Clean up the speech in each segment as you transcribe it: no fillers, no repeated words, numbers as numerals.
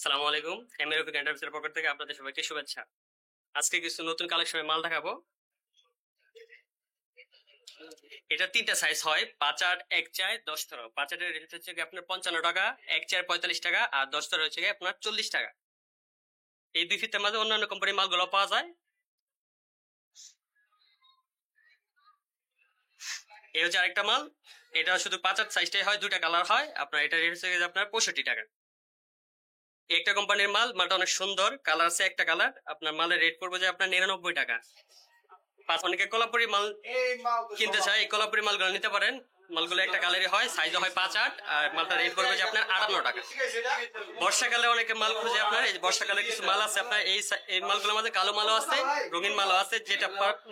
আসসালামু আলাইকুম। এমএরপি এন্টারপ্রাইজের পক্ষ থেকে আপনাদের সবাইকে শুভেচ্ছা। আজকে কিছু নতুন কালেকশনের মাল দেখাবো। এটা তিনটা সাইজ হয়, 5 8, 1 4, 10 13। 5 8 এর রেট হচ্ছে কি আপনার 55 টাকা, 1 4 45 টাকা আর 10 13 হচ্ছে কি আপনার 40 টাকা। এই দুই ফিতের মাঝে অন্যান্য কোম্পানির মালগুলো পাওয়া যায়। এই হচ্ছে আরেকটা মাল, এটা শুধু 5 8 সাইজটাই হয়, দুইটা কালার হয়। আপনার এটা রেট হচ্ছে কি আপনার 65 টাকা। একটা কোম্পানির মাল, মালটা অনেক সুন্দর, কালার আছে একটা কালার। আপনার মালের রেট পড়বে যে আপনার 99 টাকা। অনেকে কোলাপুরি মাল কিনতে চায়, এই কোলাপুরি মালগুলো নিতে পারেন। মালগুলো একটা কালারই হয়, সাইজ হয় 5 8 আর মালটা রেট পড়বে যে আপনার 58 টাকা। বর্ষাকালে অনেকে মাল খুঁজে, আপনার এই বর্ষাকালে কিছু মাল আছে আপনার এই মালগুলোর মধ্যে কালো মালও আছে, রঙিন মালও আছে, যেটা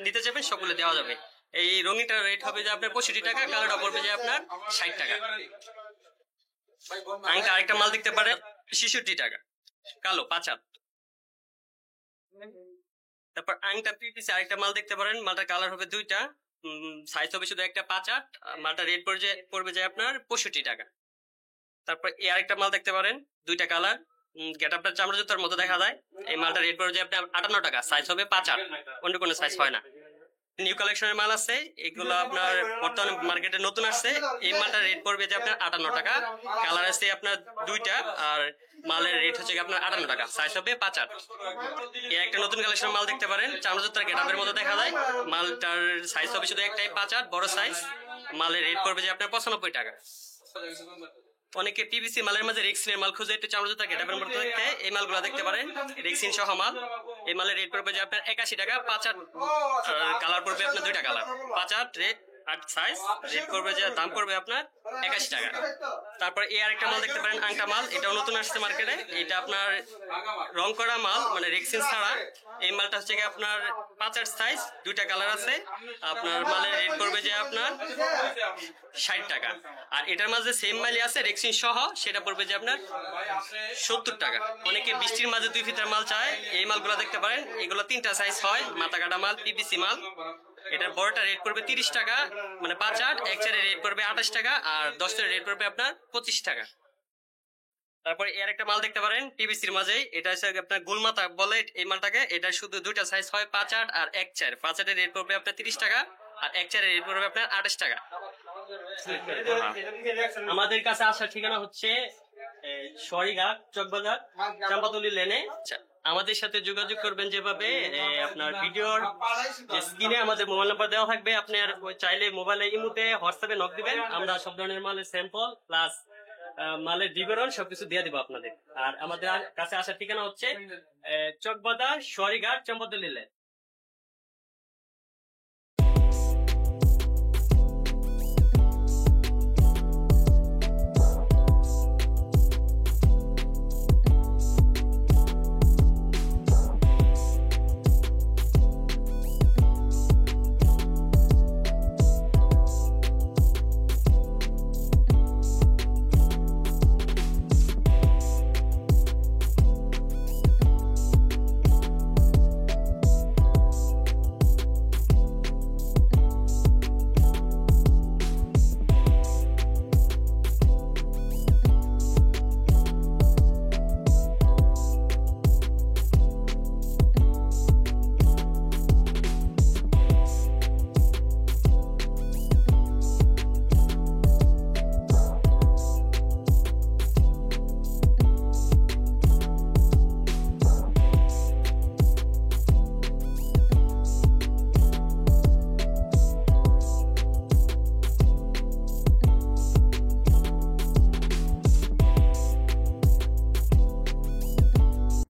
নিতে চাইবেন সবগুলো দেওয়া যাবে। এই রঙিনটার রেট হবে যে আপনার 65 টাকা, কালোটা পড়বে যে আপনার 60 টাকা। আরেকটা মাল দেখতে পারেন 66 টাকা, কালো 5 8। তারপর আংটা পিপিসি আরেকটা মাল দেখতে পারেন, মালটার কালার হবে দুইটা, সাইজ হবে শুধু একটা 5 8। মালটা রেট পড়বে যে আপনার 65 টাকা। তারপর এই আরেকটা মাল দেখতে পারেন, দুইটা কালার, গেটআপটা চামড়া জুতার মতো দেখা যায়। এই মালটা রেট পড়বে যে আপনার 58 টাকা, সাইজ হবে 5 8, অন্য কোনো সাইজ হয় না। নিউ কালেকশনের মাল আছে, এগুলো আপনার বর্তমানে মার্কেটে নতুন আসছে। এই মালটার রেট পড়বে যে আপনার 58 টাকা, কালার আছে আপনার দুইটা আর মালের রেট হচ্ছে আপনার 58 টাকা, সাইজ হবে 5 8। এর একটা নতুন কালেকশনের মাল দেখতে পারেন, চামড়া জুতার গেটআপের মতো দেখা যায়। মালটার সাইজ হবে শুধু একটাই 5 8, বড় সাইজ। মালের রেট পড়বে যে আপনার 95 টাকা। অনেকে পিভিসি মালের মাঝে রেক্সিনের মাল খুঁজে, একটু চামড়া জুতা গেটআপের মতো দেখতে, এই মালগুলো দেখতে পারেন, রেক্সিন সহ মাল। এই মালের রেট পড়বে যে আপনার 81 টাকা, 5 8 কালার পড়বে আপনার দুইটা কালার, 5 8 রেট 8 সাইজ, রেট করবে যে দাম করবে আপনার 81 টাকা। তারপর এই আরেকটা মাল দেখতে পারেন, আংটা মাল, এটাও নতুন আসছে মার্কেটে। এটা আপনার রং করা মাল, মানে রেক্সিন ছাড়া। এই মালটা হচ্ছে কি আপনার 5 8 সাইজ, দুইটা কালার আছে। আপনার মালের রেট করবে যে আপনার 60 টাকা। আর এটার মাঝে সেম মালই আছে রেক্সিন সহ, সেটা পড়বে যে আপনার 70 টাকা। অনেকে বৃষ্টির মাঝে দুই ফিটার মাল চায়, এই মালগুলো দেখতে পারেন। এগুলো তিনটা সাইজ হয়, মাথা কাটা মাল, পিপিসি মাল। এটার বড়টা রেট পড়বে 30 টাকা, মানে 5 8, 1 4 এর রেট পড়বে 28 টাকা আর 10 এর রেট পড়বে আপনার 25 টাকা। তারপরে এর একটা মাল দেখতে পারেন পিভিসির মাঝে, এটা হচ্ছে আপনার গোলমাতা বলে এই মালটাকে। এটা শুধু দুইটা সাইজ হয়, 5 8 আর 1 4। 5 8 এর রেট পড়বে আপনার 30 টাকা আর 1 4 এর রেট পড়বে আপনার 28 টাকা। আমাদের কাছে আসার ঠিকানা হচ্ছে সরিঘাট, চকবাজার, চাম্পাতলি লেনে। আমাদের সাথে যোগাযোগ করবেন যেভাবে, আপনার ভিডিওর স্ক্রিনে আমাদের মোবাইল নাম্বার দেওয়া থাকবে। আপনার চাইলে মোবাইলে ইমুতে হোয়াটসঅ্যাপে নক দিবেন, আমরা সব ধরনের মালের স্যাম্পল প্লাস মালের বিবরণ সবকিছু দিয়ে দিব আপনাদের। আর আমাদের কাছে আসার ঠিকানা হচ্ছে চকবাজার, সরিঘাট, চাম্পাতলি লেন।